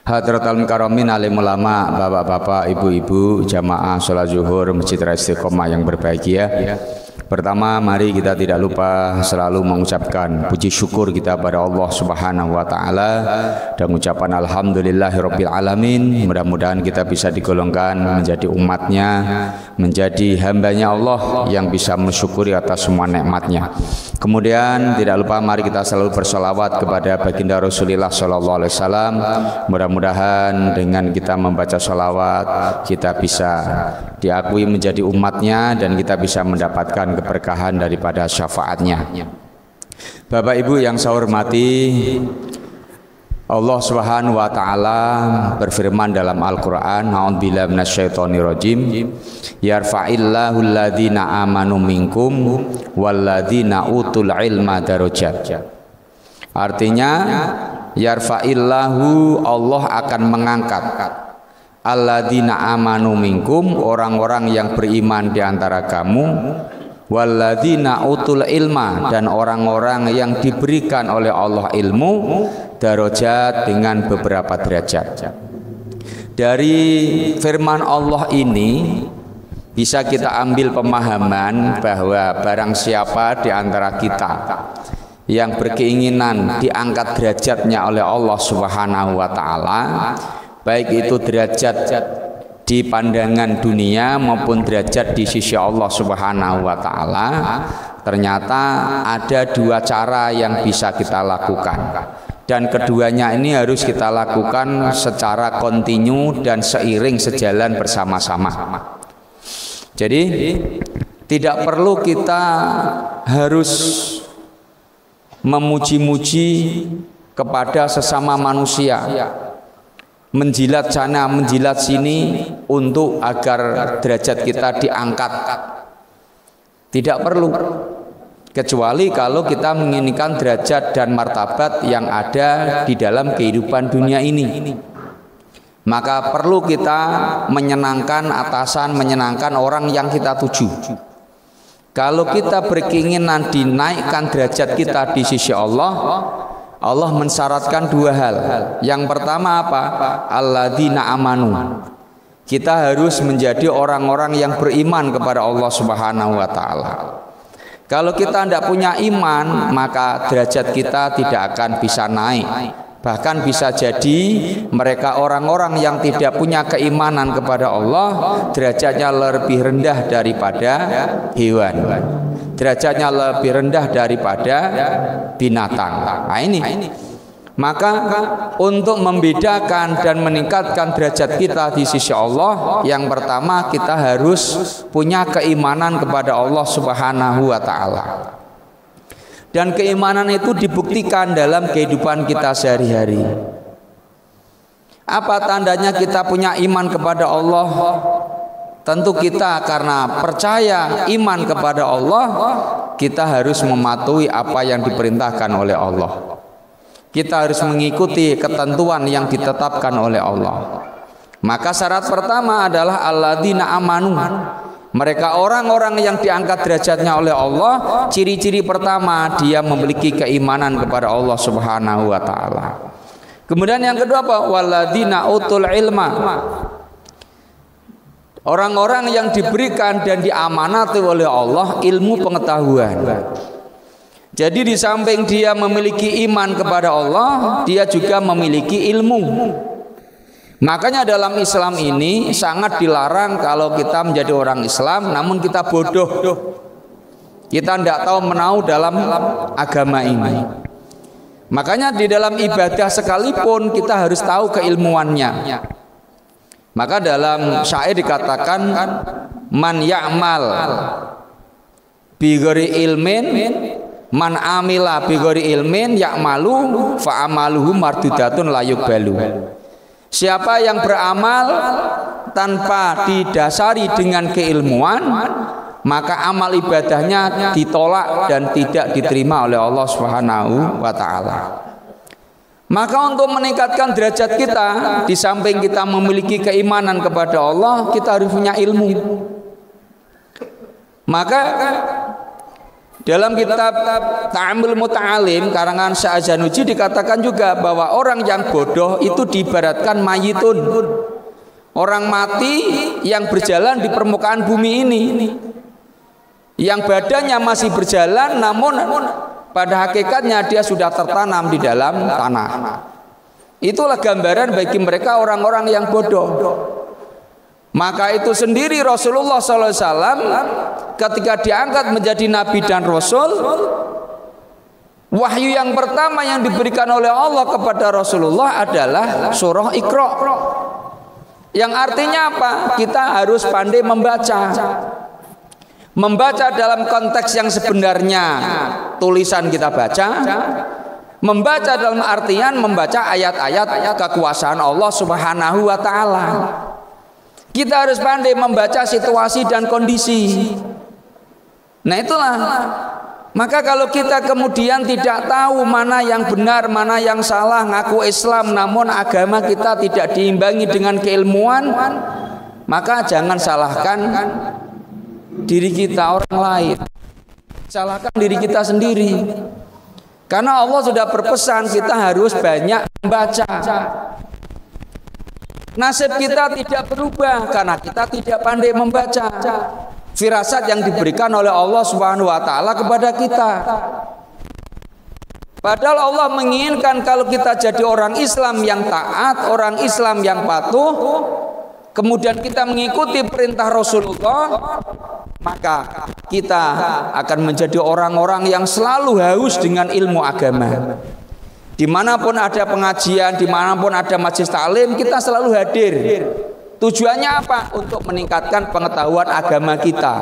Hadratul Mukarramin alim ulama, bapak-bapak, ibu-ibu, jamaah sholat zuhur Masjid Raya Istiqomah yang berbahagia. Pertama, mari kita tidak lupa selalu mengucapkan puji syukur kita pada Allah Subhanahu wa taala dan ucapan alhamdulillahirabbil alamin. Mudah-mudahan kita bisa digolongkan menjadi umatnya, menjadi hambanya Allah yang bisa mensyukuri atas semua nikmatnya. Kemudian tidak lupa mari kita selalu bersolawat kepada baginda Rasulullah sallallahu alaihi wasallam. Mudah-mudahan dengan kita membaca solawat kita bisa diakui menjadi umatnya dan kita bisa mendapatkan keberkahan daripada syafaatnya. Bapak Ibu yang saya hormati, Allah Subhanahu wa taala berfirman dalam Al-Qur'an, a'udzubillahi minasyaitonirrajim, yarfa'illahu alladzina amanu minkum walladzina utul ilma darajat. Artinya yarfa'illahu, Allah akan mengangkat alladzina amanu minkum, orang-orang yang beriman di antara kamu, walladzina utul ilma, dan orang-orang yang diberikan oleh Allah ilmu, darajat, dengan beberapa derajat. Dari firman Allah ini bisa kita ambil pemahaman bahwa barang siapa di antara kita yang berkeinginan diangkat derajatnya oleh Allah Subhanahu wa taala, baik itu derajat di pandangan dunia maupun derajat di sisi Allah Subhanahu wa taala, ternyata ada dua cara yang bisa kita lakukan. Dan keduanya ini harus kita lakukan secara kontinu dan seiring sejalan bersama-sama. Jadi tidak perlu kita harus memuji-muji kepada sesama manusia, menjilat sana menjilat sini untuk agar derajat kita diangkat. Tidak perlu, kecuali kalau kita menginginkan derajat dan martabat yang ada di dalam kehidupan dunia ini. Maka perlu kita menyenangkan atasan, menyenangkan orang yang kita tuju. Kalau kita berkeinginan dinaikkan derajat kita di sisi Allah, Allah mensyaratkan dua hal. Yang pertama apa? Alladzina amanu. Kita harus menjadi orang-orang yang beriman kepada Allah Subhanahu wa taala. Kalau kita tidak punya iman, maka derajat kita tidak akan bisa naik. Bahkan bisa jadi mereka orang-orang yang tidak punya keimanan kepada Allah, derajatnya lebih rendah daripada hewan, derajatnya lebih rendah daripada binatang. Nah ini, maka untuk membedakan dan meningkatkan derajat kita di sisi Allah, yang pertama kita harus punya keimanan kepada Allah Subhanahu wa taala. Dan keimanan itu dibuktikan dalam kehidupan kita sehari-hari. Apa tandanya kita punya iman kepada Allah? Tentu kita karena percaya iman kepada Allah, kita harus mematuhi apa yang diperintahkan oleh Allah. Kita harus mengikuti ketentuan yang ditetapkan oleh Allah. Maka syarat pertama adalah alladzina amanu. Mereka orang-orang yang diangkat derajatnya oleh Allah, ciri-ciri pertama dia memiliki keimanan kepada Allah Subhanahu wa taala. Kemudian yang kedua apa? Walladzina utul ilma. Orang-orang yang diberikan dan diamanati oleh Allah ilmu pengetahuan. Jadi di samping dia memiliki iman kepada Allah, dia juga memiliki ilmu. Makanya dalam Islam ini sangat dilarang kalau kita menjadi orang Islam namun kita bodoh. Kita tidak tahu menahu dalam agama ini. Makanya di dalam ibadah sekalipun kita harus tahu keilmuannya. Maka dalam syair dikatakan man ya'mal bi ghairi ilmin, man amila bi ghairi ilmin ya'malu fa amaluhu mardudatun la yuqbalu. Siapa yang beramal tanpa didasari dengan keilmuan, maka amal ibadahnya ditolak dan tidak diterima oleh Allah Subhanahu wa taala. Maka untuk meningkatkan derajat kita, di samping kita memiliki keimanan kepada Allah, kita harus punya ilmu. Maka Dalam kitab Ta'amul Muta'alim karangan Sya'zanuji dikatakan juga bahwa orang yang bodoh itu diibaratkan mayitun, orang mati yang berjalan di permukaan bumi ini, yang badannya masih berjalan namun pada hakikatnya dia sudah tertanam di dalam tanah. Itulah gambaran bagi mereka orang-orang yang bodoh. Maka itu sendiri Rasulullah SAW ketika diangkat menjadi Nabi dan Rasul, wahyu yang pertama yang diberikan oleh Allah kepada Rasulullah adalah surah Iqra. Yang artinya apa? Kita harus pandai membaca. Membaca dalam konteks yang sebenarnya tulisan kita baca. Membaca dalam artian membaca ayat-ayat kekuasaan Allah Subhanahu wa Ta'ala. Kita harus pandai membaca situasi dan kondisi. Nah itulah. Maka kalau kita kemudian tidak tahu mana yang benar, mana yang salah, ngaku Islam namun agama kita tidak diimbangi dengan keilmuan, maka jangan salahkan diri kita, orang lain. Salahkan diri kita sendiri. Karena Allah sudah berpesan kita harus banyak membaca. Nasib kita tidak berubah karena kita tidak pandai membaca. Firasat yang diberikan oleh Allah Subhanahu wa Ta'ala kepada kita. Padahal Allah menginginkan kalau kita jadi orang Islam yang taat, orang Islam yang patuh, kemudian kita mengikuti perintah Rasulullah, maka kita akan menjadi orang-orang yang selalu haus dengan ilmu agama. Dimanapun ada pengajian, dimanapun ada majelis taklim, kita selalu hadir. Tujuannya apa? Untuk meningkatkan pengetahuan agama kita.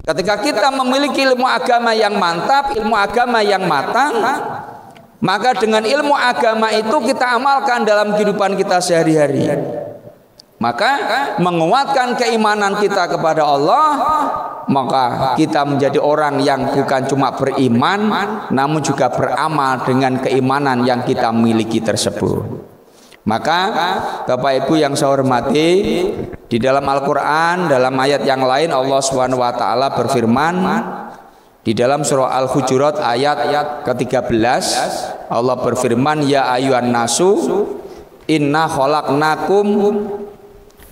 Ketika kita memiliki ilmu agama yang mantap, ilmu agama yang matang, maka dengan ilmu agama itu kita amalkan dalam kehidupan kita sehari-hari. Maka menguatkan keimanan kita kepada Allah, maka kita menjadi orang yang bukan cuma beriman namun juga beramal dengan keimanan yang kita miliki tersebut. Maka Bapak Ibu yang saya hormati, di dalam Al-Qur'an dalam ayat yang lain Allah Subhanahu wa Ta'ala berfirman di dalam surah Al-Hujurat ayat ke-13, Allah berfirman, ya ayyuhan nasu inna khalaqnakum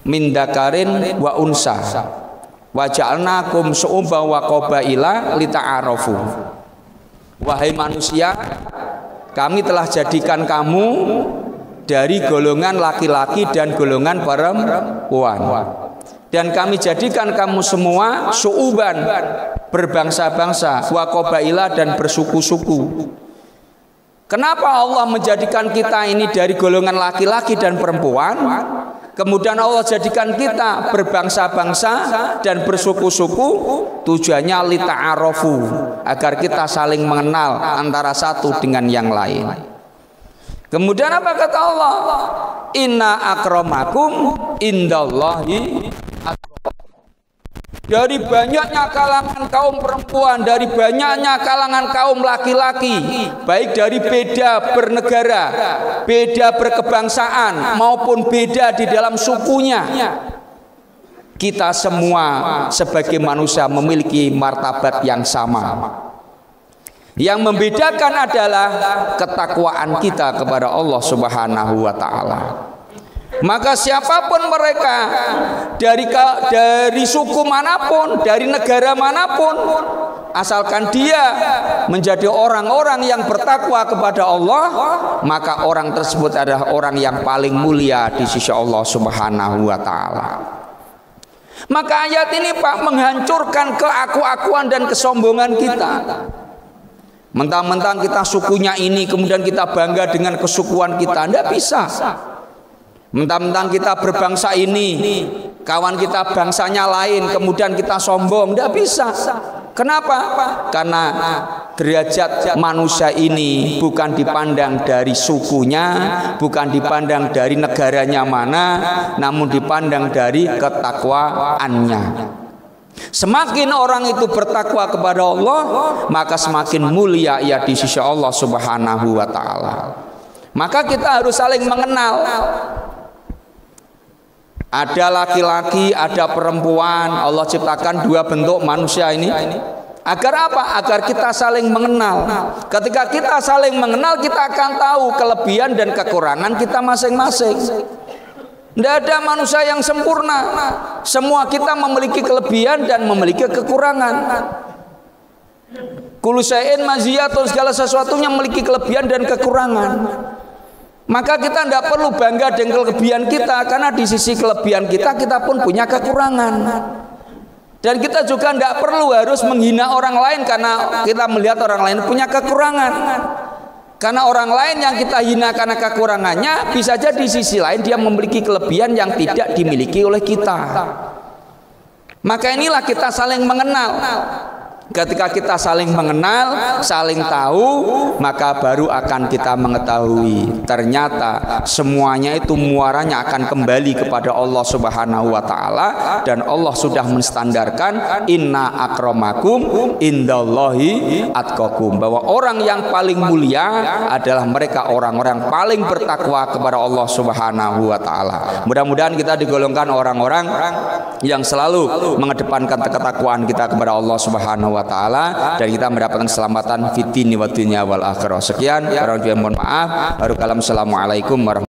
min dzakarin wa unsa wa ja'alnakum syu'uban wa qabaila lita'arafu. Wahai manusia, kami telah jadikan kamu dari golongan laki-laki dan golongan perempuan, dan kami jadikan kamu semua syu'uban, berbangsa-bangsa, wa qabaila, dan bersuku-suku. Kenapa Allah menjadikan kita ini dari golongan laki-laki dan perempuan? Kemudian Allah jadikan kita berbangsa-bangsa dan bersuku-suku, tujuannya lita'arafu, agar kita saling mengenal antara satu dengan yang lain. Kemudian apa kata Allah? Inna akramakum indallahi atqakum. Dari banyaknya kalangan kaum perempuan, dari banyaknya kalangan kaum laki-laki, baik dari beda bernegara, beda berkebangsaan, maupun beda di dalam sukunya, kita semua sebagai manusia memiliki martabat yang sama. Yang membedakan adalah ketakwaan kita kepada Allah Subhanahu wa Ta'ala. Maka siapapun mereka, dari suku manapun, dari negara manapun, asalkan dia menjadi orang-orang yang bertakwa kepada Allah, maka orang tersebut adalah orang yang paling mulia di sisi Allah Subhanahu wa Ta'ala. Maka ayat ini Pak menghancurkan keaku-akuan dan kesombongan kita. Mentang-mentang kita sukunya ini, kemudian kita bangga dengan kesukuan kita, tidak bisa. Mentang-mentang kita berbangsa ini, kawan kita bangsanya lain, kemudian kita sombong, tidak bisa. Kenapa? Karena derajat manusia ini bukan dipandang dari sukunya, bukan dipandang dari negaranya mana, namun dipandang dari ketakwaannya. Semakin orang itu bertakwa kepada Allah, maka semakin mulia ia di sisi Allah Subhanahu wa Ta'ala. Maka kita harus saling mengenal. Ada laki-laki, ada perempuan. Allah ciptakan dua bentuk manusia ini. Agar apa? Agar kita saling mengenal. Ketika kita saling mengenal, kita akan tahu kelebihan dan kekurangan kita masing-masing. Tidak ada manusia yang sempurna. Semua kita memiliki kelebihan dan memiliki kekurangan. Kullu syai'in maziyatun, segala sesuatunya memiliki kelebihan dan kekurangan. Maka kita tidak perlu bangga dengan kelebihan kita, karena di sisi kelebihan kita, kita pun punya kekurangan. Dan kita juga tidak perlu harus menghina orang lain karena kita melihat orang lain punya kekurangan. Karena orang lain yang kita hina karena kekurangannya, bisa jadi di sisi lain dia memiliki kelebihan yang tidak dimiliki oleh kita. Maka inilah kita saling mengenal. Ketika kita saling mengenal, saling tahu, maka baru akan kita mengetahui ternyata semuanya itu muaranya akan kembali kepada Allah Subhanahu wa taala, dan Allah sudah menstandarkan inna akramakum indallahi atqakum, bahwa orang yang paling mulia adalah mereka orang-orang paling bertakwa kepada Allah Subhanahu wa taala. Mudah-mudahan kita digolongkan orang-orang yang selalu mengedepankan ketakwaan kita kepada Allah Subhanahu wa taala, dan kita mendapatkan keselamatan fitini wa dunya wal akhirah. Sekian, mohon maaf. Assalamualaikum warahmatullahi wabarakatuh.